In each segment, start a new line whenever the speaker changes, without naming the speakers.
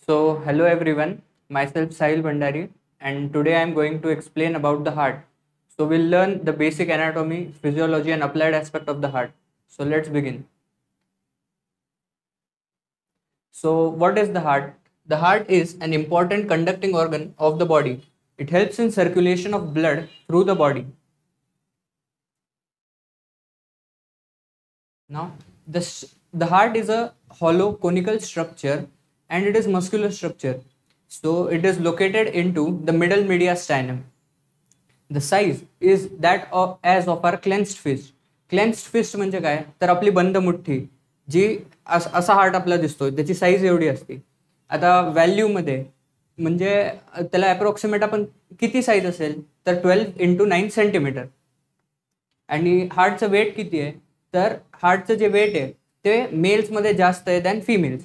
Hello everyone, myself Sahil Bhandari, and today I am going to explain about the heart. We'll learn the basic anatomy, physiology, and applied aspect of the heart. Let's begin. What is the heart? The heart is an important conducting organ of the body. It helps in circulation of blood through the body. Now, the heart is a hollow conical structure and it is muscular structure. So, it is located into the middle mediastinum. The size is that as of our clenched fist. Clenched fist म्हणजे काय तर आपली बंद मुठ्ठी जी असा heart आपला दिसतोय त्याची साईज एवढी असते. आता व्हॅल्यूमध्ये म्हणजे त्याला अप्रॉक्सिमेट आपण किती साईज असेल तर 12 × 9 सेंटीमीटर. आणि हार्टचं वेट किती आहे तर हार्टचं जे वेट आहे ते मेल्समध्ये जास्त आहे दॅन फिमेल्स.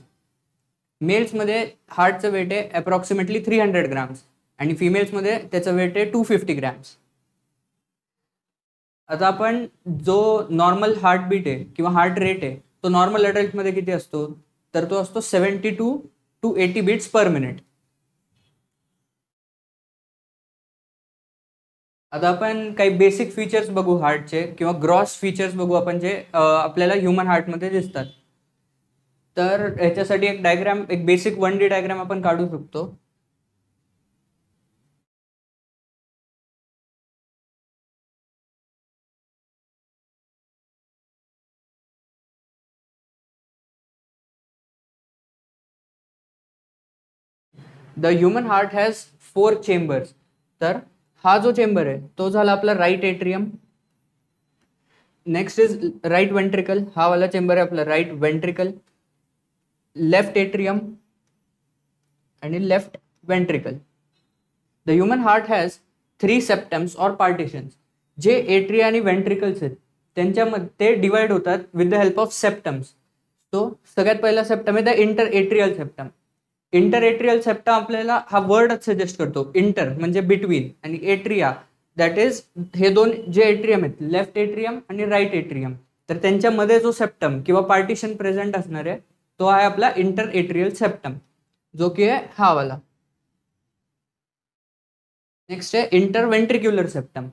मेल्समध्ये हार्टचं वेट आहे अप्रॉक्सिमेटली 300 ग्राम्स आणि फिमेल्समध्ये त्याचं वेट आहे 250 ग्रॅम्स. आता आपण जो नॉर्मल हार्टबीट आहे किंवा हार्ट रेट आहे तो नॉर्मल अडल्टमध्ये किती असतो तर तो असतो 72 to 80 बीट्स पर मिनिट. आता आपण काही बेसिक फीचर्स बघू हार्टचे किंवा ग्रॉस फीचर्स बघू आपण जे आपल्याला ह्युमन हार्टमध्ये दिसतात. तर ह्याच्यासाठी एक डायग्राम एक बेसिक 1D डायग्राम आपण काढू शकतो. The human heart has 4 chambers. तर हा जो चेंबर आहे तो झाला आपला right atrium. Next is right ventricle. हा वाला चेंबर आहे आपला राईट वेंट्रिकल. लेफ्ट एट्रियम आणि left ventricle. The human heart has 3 septums और पार्टिशन्स. जे एट्रिया आणि वेंट्रिकल्स आहेत त्यांच्यामध्ये ते डिवाइड होतात with the help of septums. तो सगळ्यात पहिला सेप्टम आहे the inter atrial septum. Inter atrial septum आपल्याला हा वर्डच सजेस्ट करतो. इंटर म्हणजे बिटवीन आणि एट्रिया दॅट इज हे दोन जे एट्रियम आहेत लेफ्ट एट्रियम आणि राईट एट्रियम तर त्यांच्यामध्ये जो सेप्टम किंवा पार्टिशन प्रेझेंट असणार आहे तो आहे आपला इंटर एट्रियल सेप्टम जो की आहे हा वाला. नेक्स्ट आहे इंटर वेंट्रिक्युलर सेप्टम.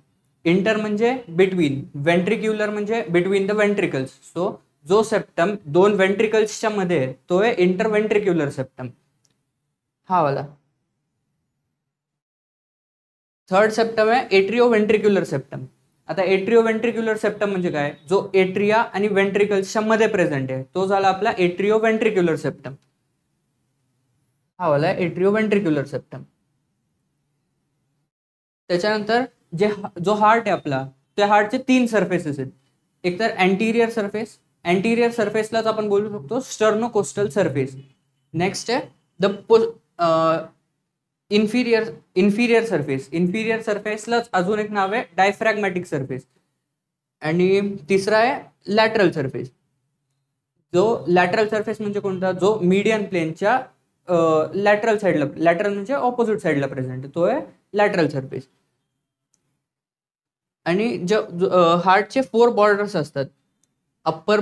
इंटर म्हणजे बिटवीन, वेंट्रिक्युलर म्हणजे बिटवीन द वेंट्रिकल्स. सो जो सेप्टम दोन वेंट्रिकल्सच्या मध्ये आहे तो आहे इंटर वेंट्रिक्युलर सेप्टम हा वाला. थर्ड सेप्टम आहे एट्रिओ वेंट्रिक्युलर सेप्टम. आता एट्रिओ वेंट्रिक्युलर सेप्टम म्हणजे काय जो एट्रिया आणि वेंट्रिकल्सच्या मध्ये प्रेझेंट आहे तो झाला आपला एट्रिओ वेंट्रिक्युलर सेप्टम हा वाला एट्रिओ वेंट्रिक्युलर सेप्टम. त्याच्यानंतर जो हार्ट आहे आपला त्या हार्टचे 3 सर्फेसेस आहेत. एक तर अँटिरियर सर्फेस. अँटिरियर सर्फेसलाच आपण बोलू शकतो स्टर्नोकोस्टल सर्फेस. नेक्स्ट आहे द इन्फिरियर सर्फेस. इन्फिरियर सर्फेसलाच अजून एक नाव आहे डायफ्रॅग्मॅटिक सर्फेस. आणि तिसरा आहे लॅटरल सर्फेस. जो लॅटरल सर्फेस म्हणजे कोणता जो मीडियन प्लेनच्या लॅटरल साईडला, लॅटरल म्हणजे ऑपोजिट साईडला प्रेझेंट तो आहे लॅटरल सर्फेस. आणि हार्टचे 4 बॉर्डर्स असतात. अप्पर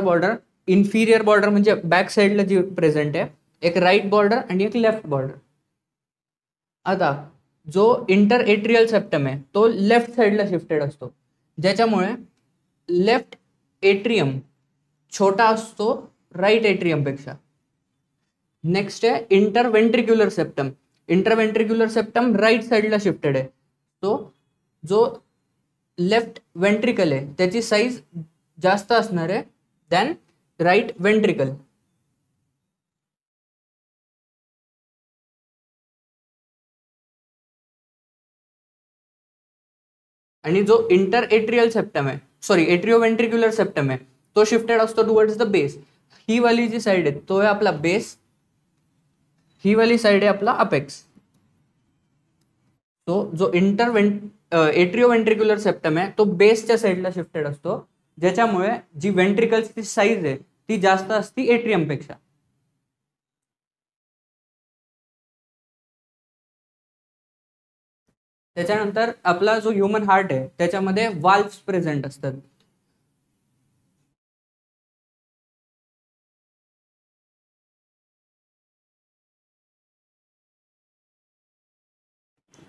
बॉर्डर, इन्फिरियर बॉर्डर म्हणजे बॅक साईडला जी प्रेझेंट आहे, एक राईट बॉर्डर आणि एक लेफ्ट बॉर्डर. आता जो इंटर एट्रियल सेप्टम आहे तो लेफ्ट साईडला शिफ्टेड असतो ज्याच्यामुळे लेफ्ट एट्रियम छोटा असतो राईट एट्रियम पेक्षा. नेक्स्ट आहे interventricular septum. Interventricular septum right साईडला शिफ्टेड आहे. तो जो लेफ्ट वेंट्रिकल आहे त्याची साईज जास्त असणार आहे दॅन राईट वेंट्रिकल. आणि जो इंटर एट्रियल सेप्टम आहे एट्रिओ वेंट्रिक्युलर सेप्टम आहे तो शिफ्टेड असतो टुवर्ड्स द बेस. ही वाली जी साईड आहे तो आहे आपला बेस, ही वाली साईड आहे आपला अपेक्स. तो जो एट्रिओ वेंट्रिक्युलर सेप्टम आहे तो बेसच्या साईडला शिफ्टेड असतो ज्याच्यामुळे जी वेंट्रिकल्सची साईज आहे ती जास्त असती एट्रियम पेक्षा. त्याच्यानंतर आपला जो ह्युमन हार्ट आहे त्याच्यामध्ये वाल्व्स प्रेझेंट असतात.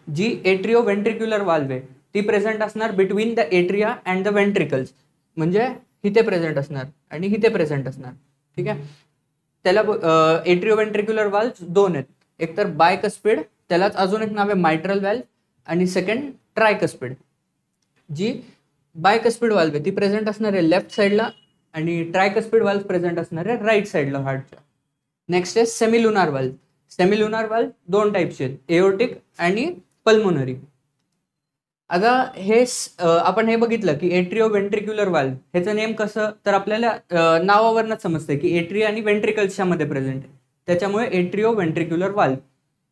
जी एट्रिओ व्हेंट्रिक्युलर वाल्व आहे ती प्रेझेंट असणार between the atria and the ventricles, म्हणजे इथे प्रेझेंट असणार आणि इथे प्रेझेंट असणार. ठीक आहे. त्याला एट्रिओ व्हेंट्रिक्युलर वाल्व दोन आहेत, एक तर बायकस्पिड, त्यालाच अजून एक नाव आहे मायट्रल वाल्व, आणि सेकंड ट्रायकस्पिड. जी बायकस्पिड वाल्व आहे ती प्रेझेंट असणार आहे लेफ्ट साईडला आणि ट्रायकस्पिड वाल्व प्रेझेंट असणार आहे राईट साईडला हार्टच्या. नेक्स्ट आहे सेमिलुनार वाल्व. सेमिलुनार वाल्व दोन टाईपचे आहेत, एओर्टिक आणि पल्मोनरी. आता हे आपण हे बघितलं की एट्रिओ व्हेंट्रिक्युलर वाल्व ह्याचं नेम कसं, तर आपल्याला नावावरनच समजतंय की एट्रिया आणि व्हेंट्रिकल्सच्या मध्ये प्रेझेंट आहे, त्याच्यामुळे एट्रिओ ventricular valve.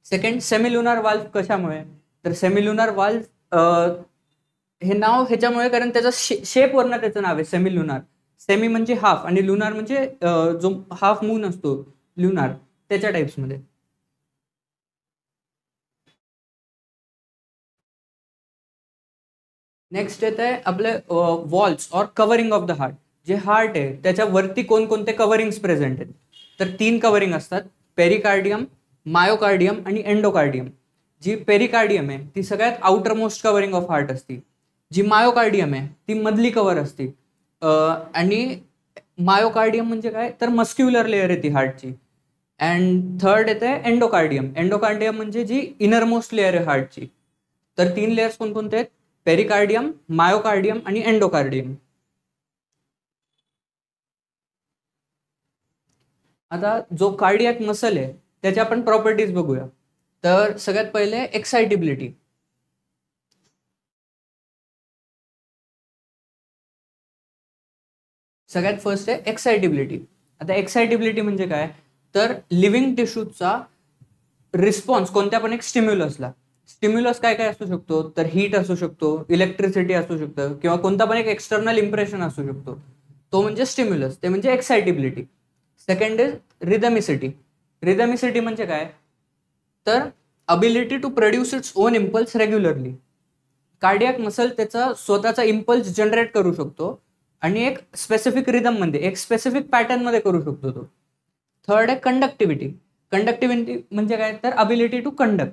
Second semilunar valve कशामुळे, तर सेमिलुनार वाल्व हे नाव ह्याच्यामुळे कारण त्याचा शेपवरनं त्याचं नाव आहे सेमिलुनार. सेमी म्हणजे हाफ आणि लुनार म्हणजे जो हाफ मून असतो लुनार, त्याच्या टाइप्समध्ये. नेक्स्ट येत आहे आपले वॉल्स और कव्हरिंग ऑफ द हार्ट. जे हार्ट आहे त्याच्या वरती कोणकोणते कव्हरिंग्स प्रेझेंट आहेत, तर 3 कव्हरिंग असतात, पेरिकार्डियम, मायोकार्डियम आणि एंडोकार्डियम. जी पेरिकार्डियम आहे ती सगळ्यात outer most covering of heart असते. जी मायोकार्डियम आहे ती मधली कव्हर असते. आणि मायोकार्डियम म्हणजे काय, तर मस्क्युलर लेअर आहे ती हार्टची. अँड थर्ड येते एंडोकार्डियम. एंडोकार्डियम म्हणजे जी इनरमोस्ट लेअर आहे हार्टची. तर 3 लेअर्स कोणकोणते आहेत, पेरिकार्डियम, मायोकार्डियम आणि एंडोकार्डियम. आता जो कार्डियक मसल आहे त्याच्या आपण प्रॉपर्टीज बघूया. तर सगळ्यात पहिले एक्साइटेबिलिटी. सगळ्यात फर्स्ट आहे एक्साइटेबिलिटी. आता एक्साइटेबिलिटी म्हणजे काय, तर लिव्हिंग टिश्यूचा रिस्पॉन्स कोणत्या पण एक स्टिम्युलसला. स्टिम्युलस काय काय असू शकतो, तर हीट असू शकतो, इलेक्ट्रिसिटी असू शकतं, किंवा कोणता पण एक एक्सटर्नल इम्प्रेशन असू शकतो, तो म्हणजे स्टिम्युलस, ते म्हणजे excitability. Second is rhythmicity. Rhythmicity म्हणजे काय, तर ability to produce its own impulse regularly. Cardiac muscle त्याचा स्वतःचा इम्पल्स जनरेट करू शकतो आणि एक स्पेसिफिक रिदम मध्ये, एक स्पेसिफिक पॅटर्न मध्ये करू शकतो तो. थर्ड आहे कंडक्टिव्हिटी. कंडक्टिव्हिटी म्हणजे काय, तर ability to conduct,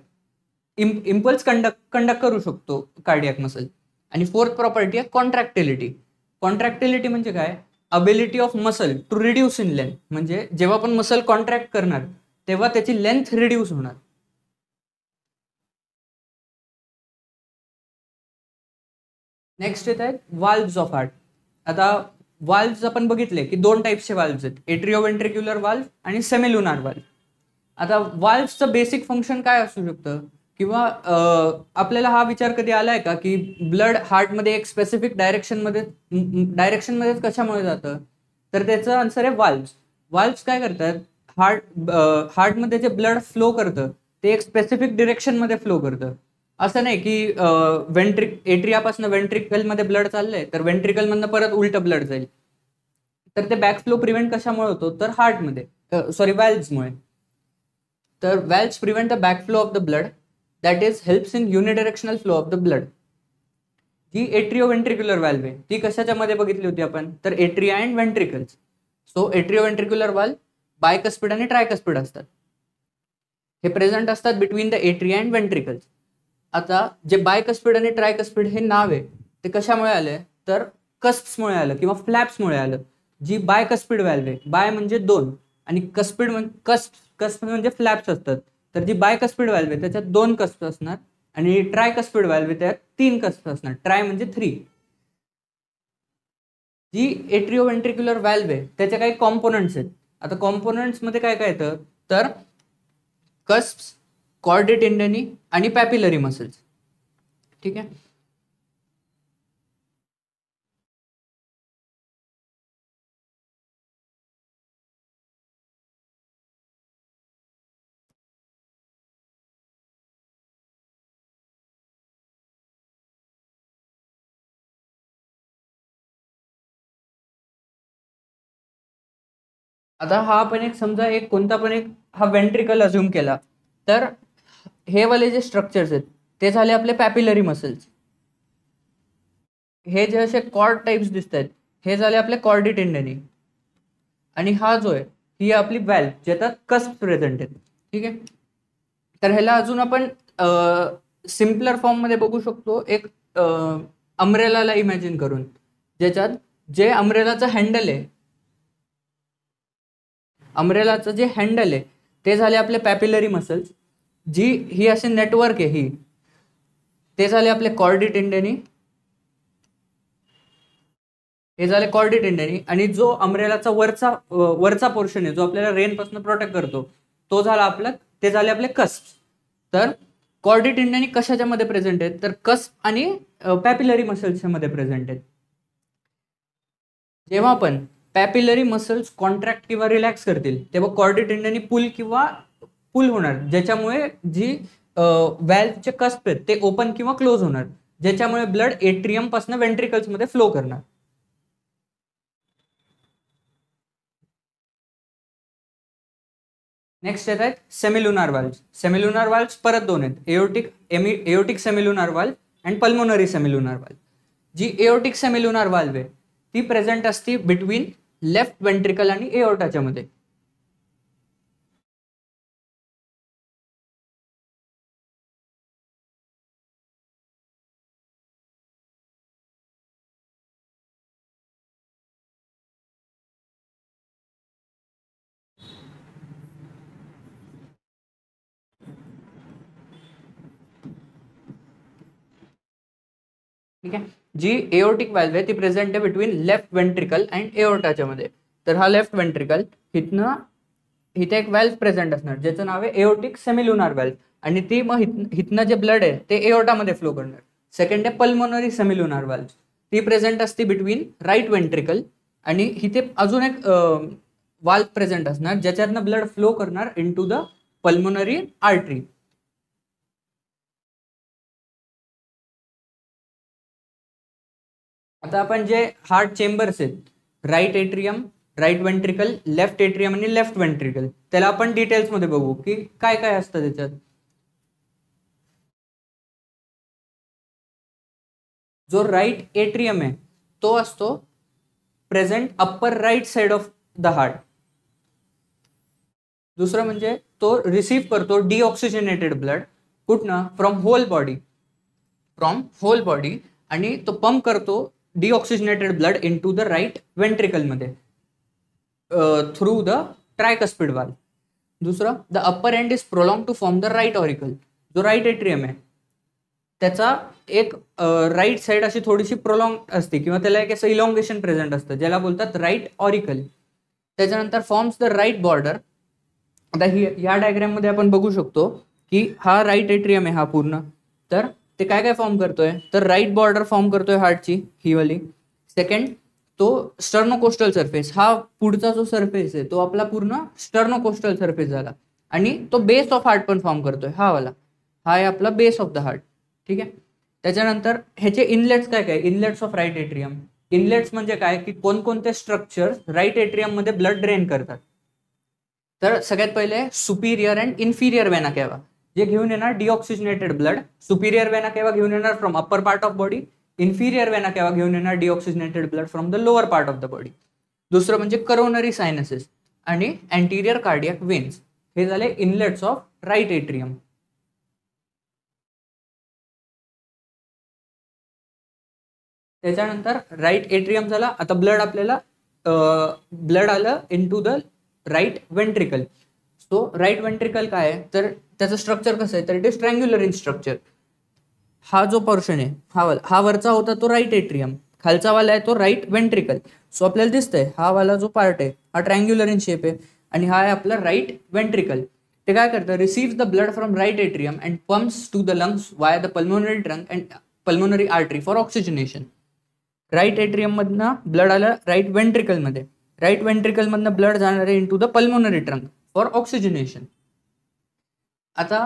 impulse conduct करू शकतो कार्डियक मसल. आणि फोर्थ प्रॉपर्टी आहे कॉन्ट्रॅक्टिलिटी. कॉन्ट्रॅक्टिलिटी म्हणजे काय, ability of muscle to reduce in length. म्हणजे जेव्हा आपण मसल कॉन्ट्रॅक्ट करणार तेव्हा त्याची लेंथ रिड्यूस होणार. नेक्स्ट येत आहेत वाल्व्स ऑफ हार्ट. आता वाल्व्स आपण बघितले की 2 टाईप्सचे वाल्व्स आहेत, एट्रिओ व्हेंट्रिक्युलर वाल्व आणि सेमिलुनार वाल्व. आता वाल्व्सचं बेसिक फंक्शन काय असू शकतं, किंवा आपल्याला हा विचार कधी आलाय का की ब्लड हार्टमध्ये एक स्पेसिफिक डायरेक्शनमध्येच कशामुळे जातं, तर त्याचं आन्सर आहे वाल्व्स. वाल्व्स काय करतात, हार्टमध्ये जे ब्लड फ्लो करतं ते एक स्पेसिफिक डिरेक्शनमध्ये फ्लो करतं. असं नाही की एट्रियापासून व्हेंट्रिकलमध्ये ब्लड चाललंय तर व्हेंट्रिकलमधनं परत उलटं ब्लड जाईल. तर ते बॅकफ्लो प्रिव्हेंट कशामुळे होतो, तर हार्टमध्ये सॉरी व्हॅल्व्समुळे. तर valves prevent the backflow of the blood, that is helps in unidirectional flow of the blood. जी एट्रिओव्हेंट्रिक्युलर वाल्व आहे ती कशाच्या मध्ये बघितली होती आपण, तर atria and ventricles. So atrioventricular valve bicuspid आणि ट्रायकस्पिड असतात. हे प्रेझेंट असतात between the atria and ventricles. आता जे बायकस्पिड आणि ट्रायकस्पिड हे नाव आहे ते कशामुळे आले, तर कस्प्समुळे आलं किंवा फ्लॅप्समुळे आलं. जी बायकस्पिड वाल्व आहे, बाय म्हणजे 2 आणि कस्पिड कस्प म्हणजे फ्लॅप्स असतात. तर जी बायकस्पिड वाल्व आहे त्याच्यात 2 कस्प असणार आणि ट्रायकस्पिड वाल्व आहे त्यात 3 कस्प असणार, ट्राय म्हणजे 3. जी एट्रिओव्हेंट्रिक्युलर वाल्व आहे त्याचे काही कॉम्पोनंट्स आहेत. आता कॉम्पोनंट्स मध्ये काय काय येतं, तर कस्प्स, कॉर्डी टेंडनी आणि पॅपिलरी मसल्स. ठीक आहे. आता हा आपण एक समजा एक कोणता पण एक हा व्हेंट्रिकल अज्युम केला, तर हे वाले जे स्ट्रक्चर्स आहेत ते झाले आपले पॅपिलरी मसल्स. हे जे असे कॉर्ड टाइप्स दिसत आहेत हे झाले आपले कॉर्डी टेंडनी. आणि हा जो आहे ही आपली व्हॅल्व ज्याच्यात कस्प प्रेझेंट आहेत. ठीक आहे. तर ह्याला अजून आपण सिम्पलर फॉर्म मध्ये बघू शकतो एक अम्ब्रेलाला इमॅजिन करून, ज्याच्यात जे अम्ब्रेलाचं हँडल आहे, अम्ब्रेलाचं जे हँडल आहे ते झाले आपले पॅपिलरी मसल्स, जी ही असे नेटवर्क आहे ही, ते झाले आपले कॉर्डी टेंडनी, हे झाले कॉर्डी टेंडनी. आणि जो अम्ब्रेलाचा वरचा पोर्शन आहे जो आपल्याला रेन पासून प्रोटेक्ट करतो तो झाला आपला, ते झाले आपले कस्प. तर कॉर्डी टेंडनी कशाच्या मध्ये प्रेझेंट आहेत, तर कस्प आणि पॅपिलरी मसल्सच्या मध्ये प्रेझेंट आहेत. जेव्हा पण पॅपिलरी मसल्स कॉन्ट्रॅक्ट किंवा रिलॅक्स करतील तेव्हा कॉर्डी टेंडनी पुल होणार, ज्याच्यामुळे जी व्हॅल्वचे कस्प आहेत ते ओपन किंवा क्लोज होणार, ज्याच्यामुळे ब्लड एट्रियम पासून वेंट्रिकल्स मध्ये फ्लो करणार. नेक्स्ट येत आहेत सेमिलुनार वाल्व्स. सेमिलुनार वाल्व्स परत दोन आहेत, aortic semilunar valve and pulmonary semilunar valve. जी एओटिक सेमिलुनार वाल्व आहे ती प्रेझेंट असते बिटवीन लेफ्ट वेंट्रिकल आणि एओर्टाच्या मध्ये. ठीक आहे, जी एओर्टिक व्हॅल्व आहे ती प्रेझेंट आहे बिटवीन लेफ्ट वेंट्रिकल अँड एओर्टाच्या मध्ये. तर हा लेफ्ट वेंट्रिकल, इथे एक व्हॅल्व प्रेझेंट असणार ज्याचं नाव आहे एओर्टिक सेमिलुनार व्हॅल्व, आणि ती मग हिथनं जे ब्लड आहे ते एओर्टामध्ये फ्लो करणार. सेकंड आहे पल्मोनरी सेमिलुनार व्हॅल्व, ती प्रेझेंट असते बिटवीन राईट वेंट्रिकल, आणि इथे अजून एक वाल्व प्रेझेंट असणार ज्याच्यातनं ब्लड फ्लो करणार इनटू द पल्मोनरी आर्टरी. आता आपण जे हार्ट चेंबर्स आहेत, right atrium, right ventricle, left atrium आणि लेफ्ट वेंट्रिकल, त्याला आपण डिटेल्स मध्ये बघू की काय काय असतं त्याच्यात. जो राईट एट्रियम आहे तो असतो present upper right side of the heart. दुसरं म्हणजे तो रिसीव्ह करतो डिऑक्सिजनेटेड ब्लड कुठनं, फ्रॉम होल बॉडी, आणि तो पंप करतो deoxygenated blood into the right ventricle मध्ये थ्रू द ट्रायकस्पिड वाल्व. दुसरं, the upper end is prolong to form the right auricle. जो राईट एट्रियम आहे त्याचा एक राईट साइड अशी थोडीशी प्रोलॉंग असते किंवा त्याला एक असं इलॉंगेशन प्रेझेंट असतं ज्याला बोलतात राईट ऑरिकल. त्याच्यानंतर फॉर्म्स द राईट बॉर्डर. आता या डायग्राम मध्ये आपण बघू शकतो की हा राईट एट्रियम आहे हा पूर्ण, तर ते काय काय फॉर्म करतोय, तर राईट बॉर्डर फॉर्म करतोय हार्टची ही वाली. सेकंड, तो स्टर्नोकोस्टल सरफेस, हा पुढचा जो सरफेस आहे तो आपला पूर्ण स्टर्नोकोस्टल सरफेस झाला, आणि तो बेस ऑफ हार्ट पण फॉर्म करतोय हा वाला, हा आहे आपला बेस ऑफ द हार्ट. ठीक आहे. त्याच्यानंतर ह्याचे इनलेट्स काय काय, inlets of right atrium. Inlets म्हणजे काय की कोणकोणते स्ट्रक्चर राईट एट्रियम मध्ये ब्लड ड्रेन करतात. तर सगळ्यात पहिले सुपिरियर अँड इन्फिरियर वेना केवा, जे घेऊन येणार deoxygenated blood. Superior vena cava घेऊन येणार from upper part of body, inferior vena cava घेऊन येणार deoxygenated blood from the lower part of the body. दुसरं म्हणजे करोनरी सायनसेस आणि अँटीरियर कार्डियक वेन्स, हे झाले इनलेट्स ऑफ राईट एट्रियम. त्याच्यानंतर राईट एट्रियम झाला. आता ब्लड आलं into the right ventricle. So right ventricle काय आहे, तर त्याचं स्ट्रक्चर कसं आहे, तर it is triangular in structure. हा जो पोर्शन आहे हा वरचा होता तो राईट एट्रियम, खालचा वाला आहे तो राईट वेंट्रिकल. सो आपल्याला दिसतंय हा वाला जो पार्ट आहे हा ट्रँग्युलर इन शेप आहे, आणि हा आहे आपला राईट वेंट्रिकल. ते काय करतं, receive the blood from right atrium and pumps to the lungs via the pulmonary trunk and pulmonary artery for oxygenation. Right atrium मधनं ब्लड आलं राईट वेंट्रिकल मध्ये, राईट वेंट्रिकल मधनं ब्लड जाणार आहे into the pulmonary trunk for oxygenation. आता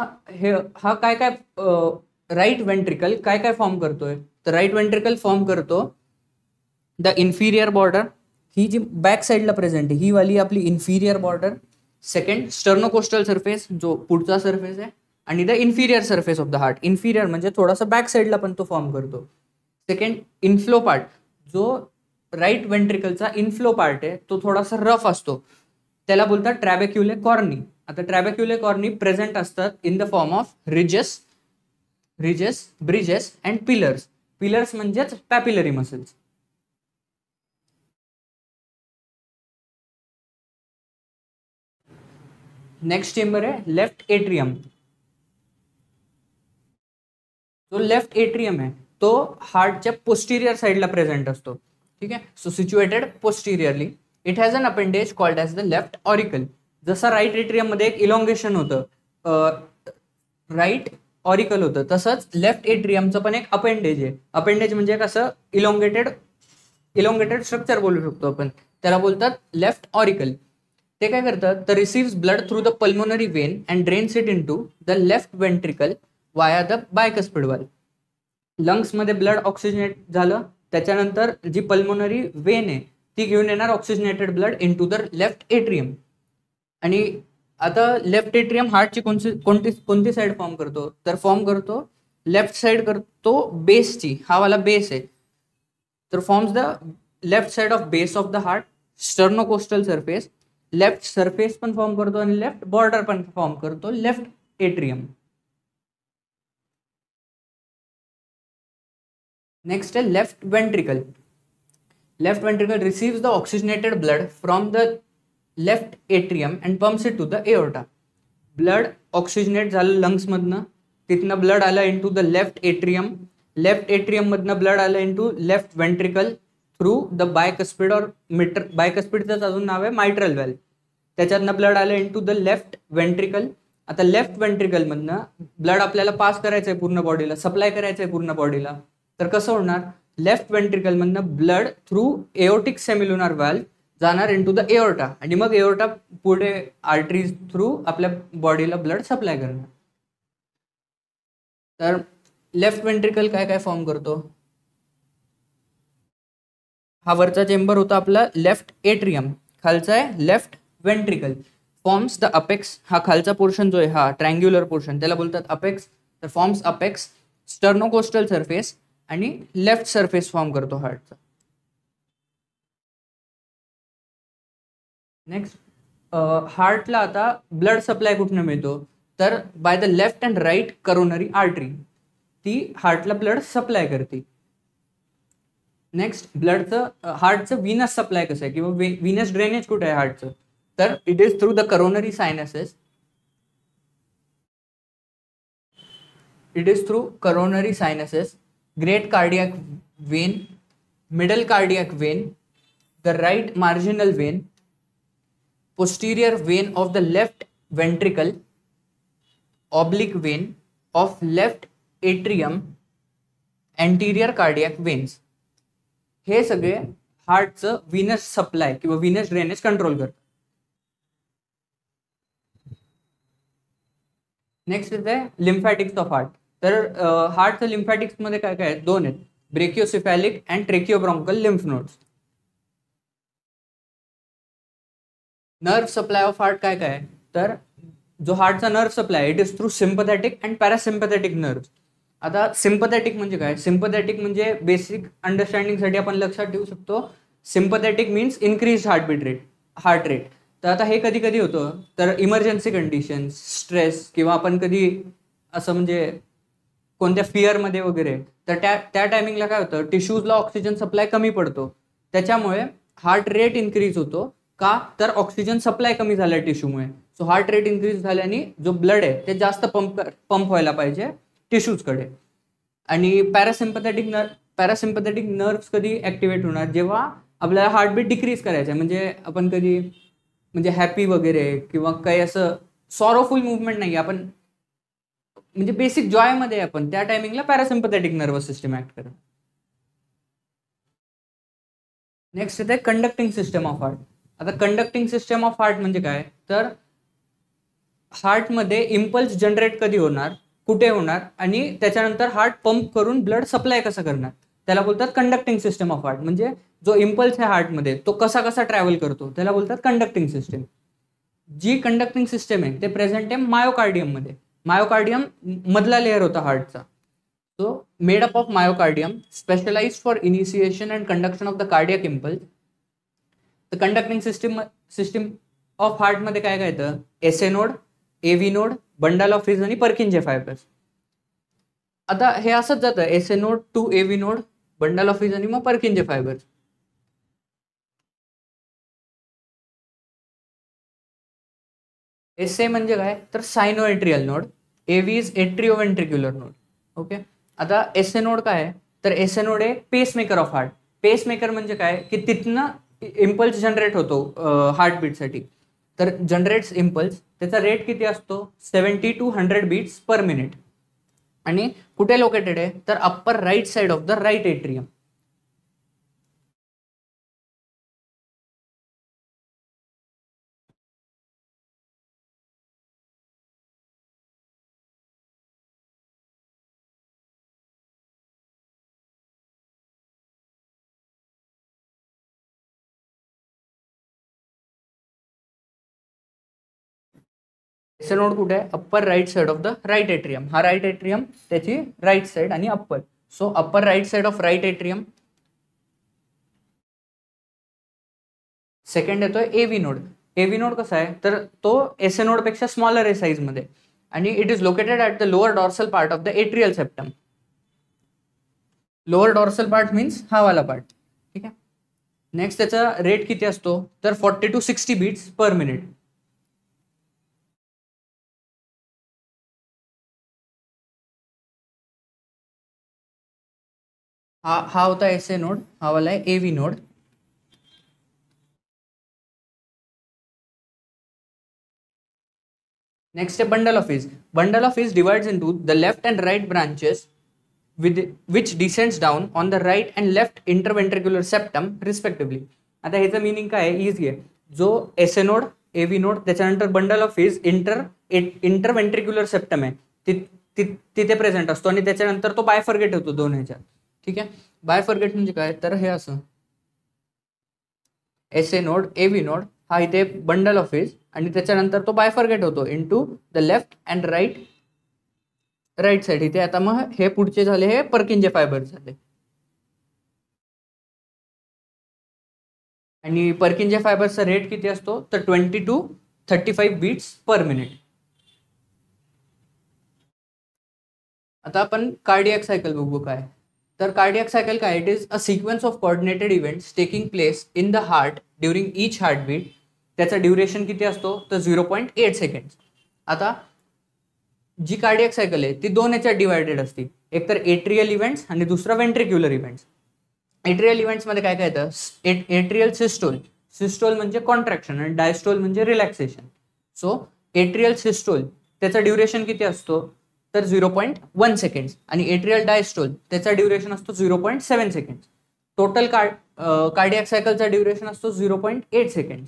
हा काय काय राईट वेंट्रिकल काय काय फॉर्म करतोय, तर राईट वेंट्रिकल फॉर्म करतो द इन्फिरियर बॉर्डर, ही जी बॅक साईडला प्रेझेंट आहे ही वाली आपली inferior border. Second, sternocostal surface जो पुढचा सरफेस आहे, आणि the inferior surface of the heart. Inferior म्हणजे थोडासा बॅक साईडला पण तो फॉर्म करतो. सेकंड, इनफ्लो पार्ट, जो राईट वेंट्रिकलचा इनफ्लो पार्ट आहे तो थोडासा रफ असतो, त्याला बोलतात ट्रॅबेक्युले कॉर्नी. आता ट्रॅबेक्युले कॉर्नी प्रेझेंट असतात in the form of ridges ridges, bridges and pillars. Pillars म्हणजेच पॅपिलरी मसल्स. नेक्स्ट चेंबर आहे लेफ्ट एट्रियम. जो लेफ्ट एट्रियम आहे तो हार्टच्या पोस्टिरियर साइडला प्रेझेंट असतो. ठीक आहे. So situated posteriorly. It has an appendage called as the left auricle. जसं राईट एट्रियम मध्ये एक इलॉंगेशन होतं, राईट ऑरिकल होतं, तसंच लेफ्ट एट्रियमचं पण एक अपेंडेज आहे. अपेंडेज म्हणजे कसं इलॉंगेटेड स्ट्रक्चर बोलू शकतो आपण, त्याला बोलतात लेफ्ट ऑरिकल. ते काय करतात तर receives blood through the pulmonary vein and drains it in to the left ventricle via the bicuspid valve. लंग्समध्ये ब्लड ऑक्सिजनेट झालं, त्याच्यानंतर जी पल्मोनरी वेन आहे ती घेऊन येणार oxygenated blood in to the left atrium. आणि आता लेफ्ट एट्रियम हार्टची कोणती साईड फॉर्म करतो तर फॉर्म करतो लेफ्ट साइड करतो बेसची. हा वाला बेस आहे तर forms the left side of base of the heart, sternocostal surface. Left surface पण फॉर्म करतो आणि लेफ्ट बॉर्डर पण फॉर्म करतो लेफ्ट एट्रियम. नेक्स्ट आहे left ventricle. Left ventricle receives the oxygenated blood from the left atrium and pumps it to the aorta. Blood oxygenate झालं लंग्समधनं, तिथनं blood आलं in to the left atrium. Left atrium मधनं blood आलं in to left ventricle through the bicuspid और बायकस्पिडचं अजून नाव आहे मायट्रल व्हॅल्व. त्याच्यातनं ब्लड आलं in to the left ventricle. आता लेफ्ट वेंट्रिकल मधनं ब्लड आपल्याला पास करायचं आहे पूर्ण बॉडीला, सप्लाय करायचं आहे पूर्ण बॉडीला. तर कसं होणार, लेफ्ट वेंट्रिकल मधनं ब्लड थ्रू एओटिक सेमिल्युनर व्हॅल्व जाणार इन टू द एओर्टा आणि मग एओर्टा पुढे आर्टरीज थ्रू आपल्या बॉडीला ब्लड सप्लाय करणार. तर लेफ्ट वेंट्रिकल काय काय फॉर्म करतो. हा वरचा चेंबर होता आपला लेफ्ट एट्रियम, खालचा आहे left ventricle. Forms the apex. हा खालचा पोर्शन जो आहे हा ट्रँग्युलर पोर्शन त्याला बोलतात अपेक्स. तर फॉर्म्स अपेक्स, स्टर्नोकोस्टल सरफेस आणि लेफ्ट सरफेस फॉर्म करतो हार्टचा. नेक्स्ट, हार्टला आता ब्लड सप्लाय कुठनं मिळतो तर by the left and right coronary artery. ती हार्टला ब्लड सप्लाय करते. नेक्स्ट, ब्लडचं हार्टचं व्हीनस सप्लाय कसं आहे किंवा व्हीनस ड्रेनेज कुठे आहे हार्टचं तर it is through the coronary sinuses. It is through coronary sinuses, great cardiac vein, middle cardiac vein, the right marginal vein, posterior vein of the left ventricle, oblique vein of left atrium, anterior cardiac veins. हे सगळे हार्टचं venous supply किंवा venous drainage control करतात. Next आहे लिम्फॅटिक्स of heart. तर हार्टचं लिम्फॅटिक्स मध्ये काय काय आहेत, दोन आहेत, brachiocephalic and tracheobronchial lymph nodes. Nerve supply of heart काय काय तर जो हार्टचा nerve supply it is through sympathetic and parasympathetic nerve. आता सिम्पथॅटिक म्हणजे काय, सिम्पथॅटिक म्हणजे बेसिक अंडरस्टँडिंगसाठी आपण लक्षात ठेवू शकतो, sympathetic means increase heart rate. तर आता हे कधी कधी होतं तर इमर्जन्सी कंडिशन, स्ट्रेस किंवा आपण कधी असं म्हणजे कोणत्या फिअरमध्ये वगैरे तर त्या टायमिंगला काय होतं टिश्यूजला ऑक्सिजन सप्लाय कमी पडतो, त्याच्यामुळे हार्ट रेट इन्क्रीज होतो. का तर ऑक्सिजन सप्लाय कमी झालाय टिश्यूमुळे. सो हार्ट रेट इन्क्रीज झाल्याने जो ब्लड आहे ते जास्त पंप व्हायला पाहिजे टिश्यूजकडे. आणि पॅरासिम्पथॅटिक नर्व्स कधी ऍक्टिव्हेट होणार जेव्हा आपल्याला हार्टबीट डिक्रीज करायचं आहे, म्हणजे आपण कधी म्हणजे हॅपी वगैरे किंवा काही असं सॉरोफुल मुवमेंट नाही आपण म्हणजे बेसिक जॉयमध्ये आपण त्या टायमिंगला पॅरासिम्पथॅटिक नर्वस सिस्टम ऍक्ट करतो. नेक्स्ट येते कंडक्टिंग सिस्टम ऑफ हार्ट. आता कंडक्टिंग सिस्टम ऑफ हार्ट म्हणजे काय तर हार्टमध्ये इम्पल्स जनरेट कधी होणार, कुठे होणार आणि त्याच्यानंतर हार्ट पंप करून ब्लड सप्लाय कसं करणार त्याला बोलतात कंडक्टिंग सिस्टम ऑफ हार्ट. म्हणजे जो इम्पल्स आहे हार्टमध्ये तो कसा कसा ट्रॅव्हल करतो त्याला बोलतात कंडक्टिंग सिस्टम. जी कंडक्टिंग सिस्टम आहे ते प्रेझेंट आहे मायोकार्डियम मध्ये. मायोकार्डियम मधला लेअर होता हार्टचा. So made up of myocardium, specialised for initiation and conduction of the cardiac impulse. तर कंडक्टिंग सिस्टम ऑफ हार्ट मध्ये काय काय येतं, SA node, AV node, bundle of His आणि पर्किंजे फायबर्स. आता हे असंच जातं S A node to A V node, bundle of His आणि मग पर्किंजे फायबर्स. एस ए म्हणजे काय तर sinoatrial node, A V is atrioventricular node. Okay. आता एस ए नोड काय आहे तर एस ए नोड आहे पेसमेकर ऑफ हार्ट. पेसमेकर म्हणजे काय की तिथनं इम्पल्स जनरेट होतो हार्टबीटसाठी. तर जनरेट्स इम्पल्स, त्याचा रेट किती असतो 70 to 100 बीट्स पर मिनिट. आणि कुठे लोकेटेड आहे तर upper right side of the right atrium. S node कुठे आहे upper right side of the right atrium. हा राईट एट्रियम त्याची राईट साइड आणि upper. So upper right side of right atrium. Second येतोय एव्ही नोड. एव्ही नोड कसा आहे तर तो एस ए नोड पेक्षा स्मॉलर आहे साईज मध्ये आणि it is located at the lower dorsal part of the atrial septum. Lower dorsal part means हा वाला पार्ट. ठीक आहे. नेक्स्ट त्याचा रेट किती असतो तर 40 to 60 बीट्स पर मिनिट. हा होता एस ए नोड, हा वाला है एवी नोड. नेक्स्ट है bundle of His. Bundle of His divides into the left and right branches with which descends down on the right and left interventricular septum respectively. आता ह्याचं meaning काय आहे easy आहे. जो S A node AV node त्याच्यानंतर bundle of व्हीज इंटरव्हेंट्रिक्युलर septum आहे तिथे present असतो आणि त्याच्यानंतर तो बायफर्गेट होतो दोन ह्याच्यात. ठीक आहे. बायफर्गेट म्हणजे काय तर हे असं S A node AV node हा इथे बंडल ऑफ व्हीज आणि त्याच्यानंतर तो बायफर्गेट होतो into the left and right side इथे. आता मग हे पुढचे झाले हे पर्किंजे फायबर झाले आणि पर्किंजे फायबरचा रेट किती असतो तर 20 to 35 बीट्स पर मिनिट. आता आपण कार्डियक सायकल बघू काय तर कार्डियक सायकल काय it is a sequence of coordinated events taking place in the heart during each heartbeat. त्याचा ड्युरेशन किती असतो तर 0.8 सेकंड. आता जी कार्डियक सायकल आहे ती दोन याच्यात डिवायडेड असते, एक तर एट्रियल इव्हेंट्स आणि दुसरा वेंट्रिक्युलर इव्हेंट्स. एट्रियल इव्हेंट्स मध्ये काय काय येतं एट्रियल सिस्टोल. सिस्टोल म्हणजे कॉन्ट्रॅक्शन आणि डायस्टोल म्हणजे रिलॅक्सेशन. सो एट्रियल सिस्टोल त्याचा ड्युरेशन किती असतो तर 0.1 सेकंड आणि एट्रियल डायस्टोल त्याचा ड्युरेशन असतो 0.7 सेकंड. टोटल कार्डियक सायकलचा ड्युरेशन असतो 0.8 सेकंड.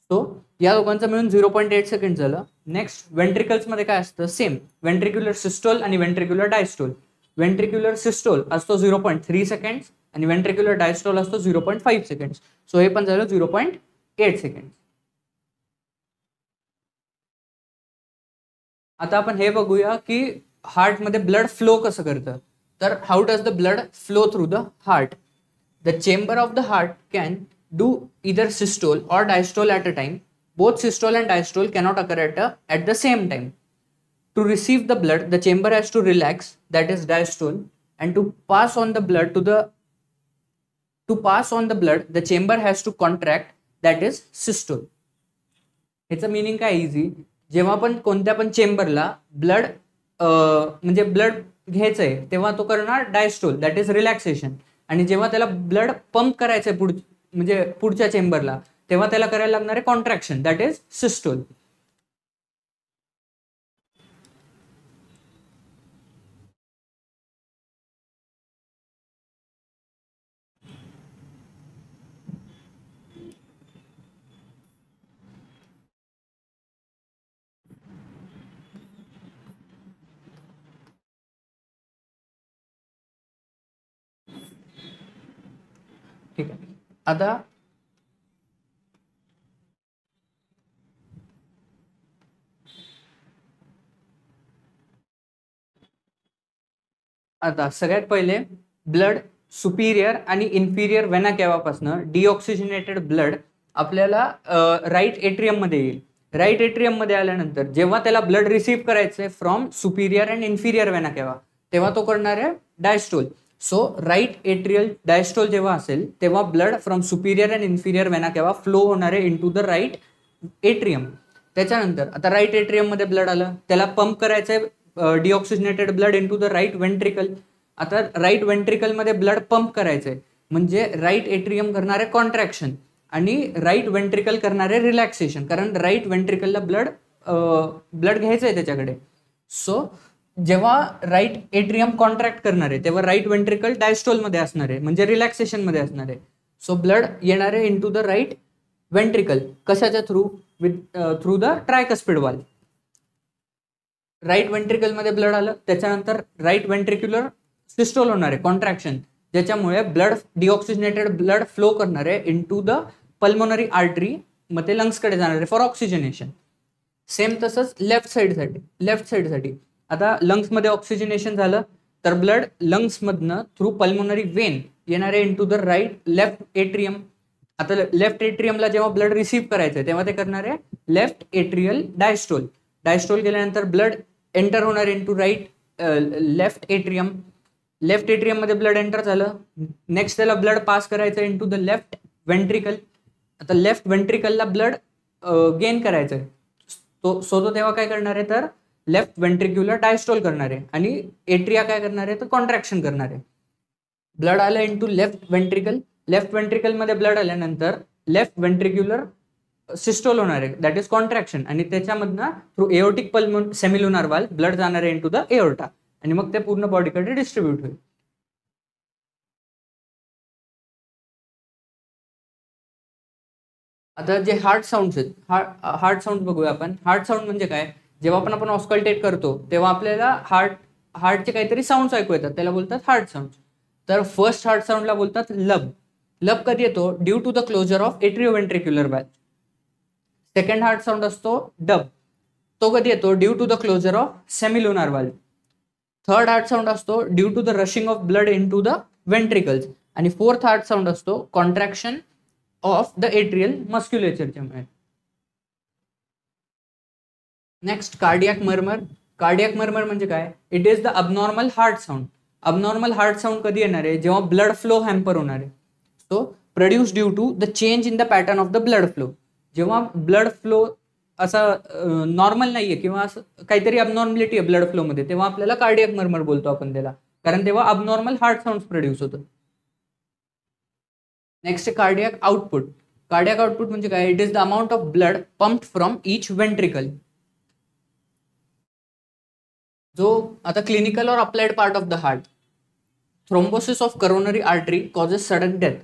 सो या दोघांचं मिळून 0.8 सेकंड झालं. नेक्स्ट वेंट्रिकल्स मध्ये काय असतं सेम वेंट्रिक्युलर सिस्टोल आणि वेंट्रिक्युलर डायस्टोल. वेंट्रिक्युलर सिस्टोल असतो 0.3 सेकंड आणि वेंट्रिक्युलर डायस्टोल असतो 0.5 सेकंड. सो हे पण झालं 0.8 सेकंड. आता आपण हे बघूया की हार्ट मध्ये ब्लड फ्लो कसं करतं. तर how does the blood flow through the heart. The chamber of the heart can do either systole or diastole at a time. Both systole and diastole cannot occur at the same time. To receive the blood, the chamber has to relax, that is diastole, and to pass on the blood the chamber has to contract, that is systole. ह्याचं meaning काय easy. जेव्हा पण कोणत्या पण चेंबरला blood म्हणजे blood घ्यायचंय तेव्हा तो करणार डायस्टोल, दॅट इज रिलॅक्सेशन. आणि जेव्हा त्याला ब्लड पंप करायचंय म्हणजे पुढच्या चेंबरला तेव्हा त्याला करायला लागणार आहे कॉन्ट्रॅक्शन, दॅट इज सिस्टोल. ठीक आहे. आता सगळ्यात पहिले ब्लड सुपिरियर आणि इन्फिरियर वेना केव्हापासनं डिऑक्सिजनेटेड ब्लड आपल्याला राईट एट्रियम मध्ये येईल. राईट एट्रियम मध्ये आल्यानंतर जेव्हा त्याला ब्लड रिसीव्ह करायचंय from superior and inferior vena cava तेव्हा तो करणार आहे diastole. So right atrial diastole जेव्हा असेल तेव्हा blood from superior and inferior vena cava flow होणार आहे in to the right atrium. त्याच्यानंतर आता राईट एट्रियम मध्ये ब्लड आलं, त्याला पंप करायचंय deoxygenated blood in to the right ventricle. आता राईट वेंट्रिकल मध्ये ब्लड पंप करायचंय म्हणजे राईट एट्रियम करणार आहे कॉन्ट्रॅक्शन आणि राईट वेंट्रिकल करणार आहे रिलॅक्सेशन, कारण राईट वेंट्रिकलला ब्लड घ्यायचंय त्याच्याकडे. सो जेव्हा राईट एट्रियम कॉन्ट्रॅक्ट करणार आहे तेव्हा राईट वेंट्रिकल डायस्टोल मध्ये असणार आहे म्हणजे रिलॅक्सेशन मध्ये असणार आहे. सो ब्लड येणार आहे in to the right ventricle कशाच्या through the tricuspid valve. Right ventricle मध्ये ब्लड आलं, त्याच्यानंतर राईट वेंट्रिक्युलर सिस्टोल होणार आहे कॉन्ट्रॅक्शन, ज्याच्यामुळे ब्लड डिऑक्सिजनेटेड ब्लड फ्लो करणार आहे in to the pulmonary artery, मग ते लंग्सकडे जाणार आहे फॉर ऑक्सिजनेशन. सेम तसंच लेफ्ट साईडसाठी आता लंग्समध्ये ऑक्सिजनेशन झालं तर ब्लड लंग्समधनं थ्रू पल्मोनरी वेन येणार आहे in to the left atrium. आता लेफ्ट एट्रियमला जेव्हा ब्लड रिसीव्ह करायचं आहे तेव्हा ते करणार आहे लेफ्ट एट्रियल डायस्टोल. डायस्टोल केल्यानंतर ब्लड एंटर होणार in to left atrium. Left atrium मध्ये ब्लड एंटर झालं, नेक्स्ट त्याला ब्लड पास करायचं in to the left ventricle. आता लेफ्ट वेंट्रिकलला ब्लड गेन करायचं आहे, तो तेव्हा काय करणार आहे तर लेफ्ट वेंट्रिक्युलर डायस्टोल करणार आहे आणि एट्रिया काय करणार आहे तर कॉन्ट्रॅक्शन करणार आहे. ब्लड आलं in to left ventricle. Left ventricle मध्ये ब्लड आल्यानंतर लेफ्ट वेंट्रिक्युलर सिस्टोल होणार आहे, दॅट इज कॉन्ट्रॅक्शन, आणि त्याच्यामधनं through aortic pulmonary semilunar valve blood जाणार आहे इन टू द एओर्टा आणि मग ते पूर्ण बॉडीकडे डिस्ट्रीब्यूट होईल. आता जे हार्ट साऊंड्स आहेत, हार्ट साऊंड बघूया आपण. हार्ट साऊंड म्हणजे काय, जेव्हा आपण ऑस्कल्टेट करतो तेव्हा आपल्याला हार्टचे काहीतरी साऊंड्स ऐकू येतात, त्याला बोलतात हार्ट साऊंड. तर फर्स्ट हार्ट साऊंडला बोलतात लब. लब कधी येतो due to the closure of atrioventricular valve. Second heart sound असतो डब, तो कधी येतो due to the closure of semilunar valve. Third heart sound असतो due to the rushing of blood in to the ventricles. आणि fourth heart sound असतो contraction of the atrial मस्क्युलेचरच्यामुळे. Next cardiac murmur. Cardiac murmur म्हणजे काय, it is the abnormal heart sound. Abnormal heart sound कधी येणार आहे जेव्हा blood flow hamper होणार आहे. So produce due to the change in the pattern of the blood flow. जेव्हा ब्लड फ्लो असा नॉर्मल नाहीये किंवा असं काहीतरी अबनॉर्मलिटी आहे ब्लड फ्लो मध्ये तेव्हा आपल्याला कार्डियक मर्मर बोलतो आपण त्याला, कारण तेव्हा अबनॉर्मल हार्ट साऊंड प्रोड्यूस होतं. Next cardiac output. Cardiac output म्हणजे काय, it is the amount of blood pumped from each ventricle. जो आता क्लिनिकल और applied part of the heart. Thrombosis of coronary artery causes sudden death.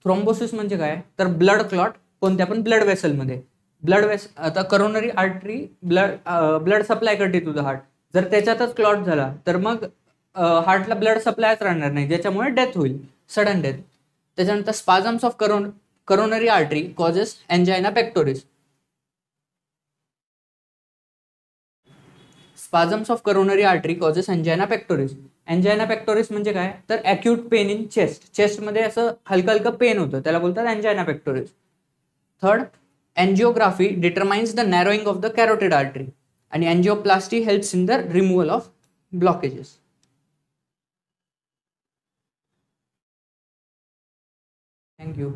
Thrombosis म्हणजे काय तर blood clot कोणत्या पण ब्लड वेसलमध्ये. आता करोनरी आर्टरी ब्लड सप्लाय करते टू द हार्ट, जर त्याच्यातच क्लॉट झाला तर मग हार्टला ब्लड सप्लायच राहणार नाही, ज्याच्यामुळे डेथ होईल, सडन डेथ. त्याच्यानंतर spasms of coronary artery causes angina pectoris. Spasms of coronary artery causes angina pectoris. Angina pectoris म्हणजे काय तर अॅक्यूट पेन इन चेस्टमध्ये असं हलकं हलकं पेन होतं, त्याला बोलतात angina pectoris. Third, angiography determines the narrowing of the carotid artery आणि angioplasty helps in the removal of blockages. Thank you.